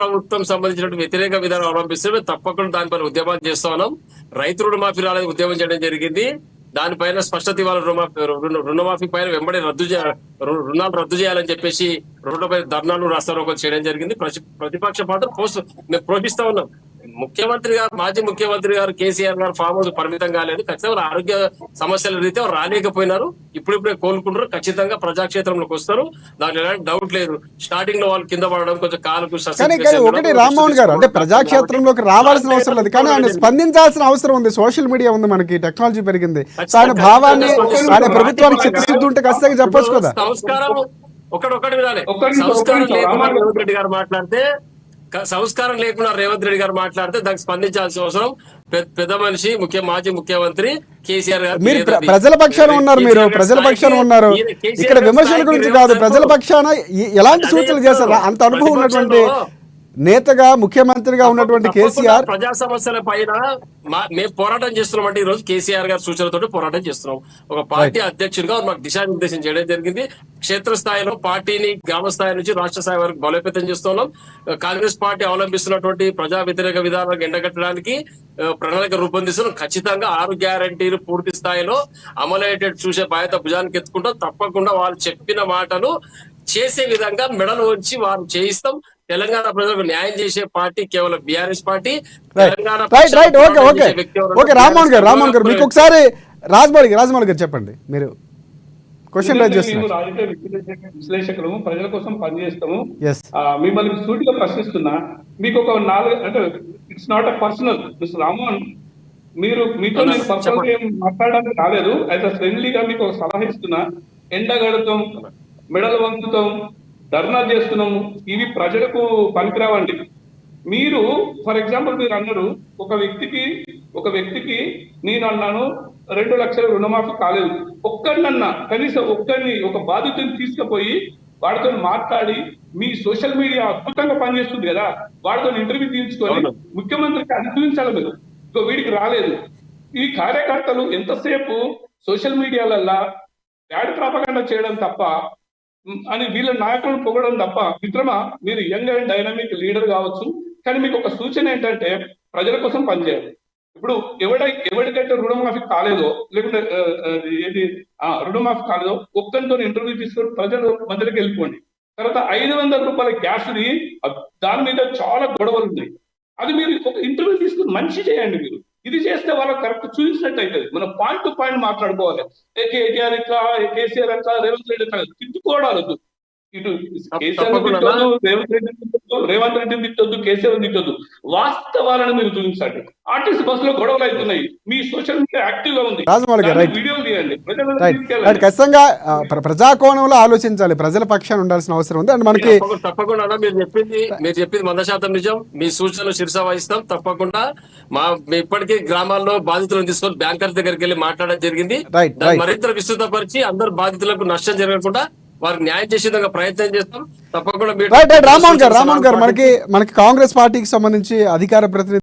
ప్రభుత్వం సంబంధించిన వ్యతిరేక విధానం అవలంబిస్తే తప్పకుండా దానిపైన ఉద్యమాలు చేస్తా ఉన్నాం. రైతు రుణమాఫీ రాలేదు ఉద్యమం చేయడం జరిగింది. దానిపైన స్పష్టత ఇవ్వాలి. రుణమాఫీ పైన వెంబడి రుణాలు రద్దు చేయాలని చెప్పేసి రోడ్లపై ధర్నాలు రాస్తారోకలు చేయడం జరిగింది. ప్రతిపక్ష పాత్ర మేము పోషిస్తా ఉన్నాం. ముఖ్యమంత్రి గారు, మాజీ ముఖ్యమంత్రి గారు కేసీఆర్ గారు ఫామ్ హౌస్ పరిమితం కాలేదు. ఖచ్చితంగా ఆరోగ్య సమస్యల రీత్యా రాలేకపోయినారు. ఇప్పుడిప్పుడే కోలుకుంటారు. ఖచ్చితంగా ప్రజాక్షేత్రంలోకి వస్తారు. దాని ఎలాంటి డౌట్ లేదు. స్టార్టింగ్ లో వాళ్ళు కింద పడడం కొంచెం కాలుకు ఒకటి రామ్మోహన్ గారు అంటే ప్రజాక్షేత్రంలోకి రావాల్సిన అవసరం లేదు, కానీ ఆయన స్పందించాల్సిన అవసరం ఉంది. సోషల్ మీడియా ఉంది, మనకి టెక్నాలజీ పెరిగింది. ఆయన భావాన్ని ఆయన ప్రభుత్వానికి చిత్తశుద్ధి ఉంటే ఖచ్చితంగా చెప్పొచ్చు కదా. సంస్కారం ఒకటి వినాలి. సంస్కారం లేకుండా రేవంత్ రెడ్డి గారు మాట్లాడితే దానికి స్పందించాల్సిన అవసరం పెద్ద మనిషి మాజీ ముఖ్యమంత్రి కేసీఆర్ గారు. మీరు ప్రజల పక్షాన ఉన్నారు, మీరు ప్రజల పక్షాన ఉన్నారు. ఇక్కడ విమర్శల గురించి కాదు, ప్రజల పక్షాన ఎలాంటి సూచనలు చేశారు? అంత అనుభవం ఉన్నటువంటి నేతగా, ముఖ్యమంత్రిగా ఉన్నటువంటి కేసీఆర్ ప్రజా సమస్యల పైన మేము పోరాటం చేస్తున్నాం. అంటే ఈ రోజు కేసీఆర్ గారి సూచనలతో పోరాటం చేస్తున్నాం. ఒక పార్టీ అధ్యక్షుడిగా మాకు దిశానిర్దేశం చేయడం జరిగింది. క్షేత్రస్థాయిలో పార్టీని గ్రామ స్థాయి నుంచి రాష్ట్ర స్థాయి వరకు బలోపేతం చేస్తున్నాం. కాంగ్రెస్ పార్టీ అవలంబిస్తున్నటువంటి ప్రజా వ్యతిరేక విధానాలకు ఎండగట్టడానికి ప్రణాళిక రూపొందిస్తున్నాం. ఖచ్చితంగా 6 గ్యారంటీలు పూర్తి స్థాయిలో అమలయ్యేటట్టు చూసే బాధ్యత భుజానికి ఎత్తుకుంటాం. తప్పకుండా వాళ్ళు చెప్పిన మాటలు చేసే విధంగా మెడలు వచ్చి వారు చేయిస్తాం. తెలంగాణ ప్రజలకు న్యాయం చేసే పార్టీ కేవలం బీఆర్ఎస్ పార్టీ. రామ్మోహన్ గారు మీకు ఒకసారి రాజమౌళి గారు చెప్పండి. మీరు క్వశ్చన్ రైజ్ చేస్తున్నారు. విశ్లేషకులు ప్రజల కోసం పనిచేస్తాము. మిమ్మల్ని సూటిగా ప్రశ్నిస్తున్నా. మీకు ఒక 4 అంటే it's not a personal mister Rammohan, మీరు మీతో నేను పర్సనల్ గా ఏం మాట్లాడడానికి రాలేదు. అయితే ఫ్రెండ్లీగా మీకు ఒక సలహా ఇస్తున్నా. ఎండగడతాం, మెడలు వంచుతాం, ధర్నా చేస్తున్నాము, ఇవి ప్రజలకు పనికిరావండి. మీరు ఫర్ ఎగ్జాంపుల్ మీరు అన్నారు ఒక వ్యక్తికి నేను అన్నాను 2 లక్షల రుణమాఫీ కాలేదు. కనీసం ఒక్కరిని ఒక బాధితుని తీసుకుపోయి వాడితో మాట్లాడి, మీ సోషల్ మీడియా అద్భుతంగా పనిచేస్తుంది కదా, వాడితో ఇంటర్వ్యూ తీయించుకొని ముఖ్యమంత్రికి అది చూపించాలి. మీరు వీడికి రాలేదు. ఈ కార్యకర్తలు ఎంతసేపు సోషల్ మీడియాలల్లా బ్యాడ్ ప్రాపగండా చేయడం తప్ప అని వీళ్ళ నాయకులను పొగడం తప్ప, మిత్రమా మీరు యంగ్ అండ్ డైనమిక్ లీడర్ కావచ్చు, కానీ మీకు ఒక సూచన ఏంటంటే ప్రజల కోసం పనిచేయాలి. ఇప్పుడు ఎవరికైతే రుణమాఫీ కాలేదో, లేకుంటే రుణమాఫీ కాలేదో ఒక్కరితో ఇంటర్వ్యూ తీసుకొని ప్రజల మధ్యలోకి వెళ్ళిపోండి. తర్వాత 500 రూపాయల గ్యాస్ని దాని మీద చాలా గొడవలు ఉన్నాయి. అది మీరు ఒక ఇంటర్వ్యూ తీసుకుని మంచి చేయండి. మీరు ఇది చేస్తే వాళ్ళకి కరెక్ట్ చూపించినట్టు అవుతుంది. మనం పాయింట్ టు పాయింట్ మాట్లాడుకోవాలి. కేటీఆర్ ఎట్లా, కేసీఆర్ ఎట్లా, రేవంత్ రెడ్డి ఎట్లా తిట్టుకోవడాలు. ఇటు కేసీఆర్ తిట్టొద్దు, రేవంత్ రెడ్డిని తిట్టొద్దు, కేసీఆర్ తిట్టొద్దు. వాస్తవాలను మీరు చూపించండి. ఆర్టీసీ బస్సులో గొడవలు అవుతున్నాయి, మీ సోషల్ మీడియా యాక్టివ్ గా ఉంది, వీడియోలు తీయండి. ఖచ్చితంగా ప్రజాకోణంలో ఆలోచించాలి, ప్రజల పక్షాన్ని ఉండాల్సిన అవసరం ఉంది. అండ్ మనకి తప్పకుండా మీరు చెప్పింది 100% నిజం. మీ సూచనలు శిరస వహిస్తాం. తప్పకుండా ఇప్పటికీ గ్రామాల్లో బాధితులను తీసుకొని బ్యాంకర్స్ దగ్గరికి వెళ్ళి మాట్లాడడం జరిగింది. మరింత విస్తృతపరిచి అందరు బాధితులకు నష్టం జరగకుండా వారికి న్యాయం చేసే విధంగా ప్రయత్నం చేస్తాం. తప్పకుండా రామ్మోహన్ గారు మనకి కాంగ్రెస్ పార్టీకి సంబంధించి అధికార ప్రతినిధి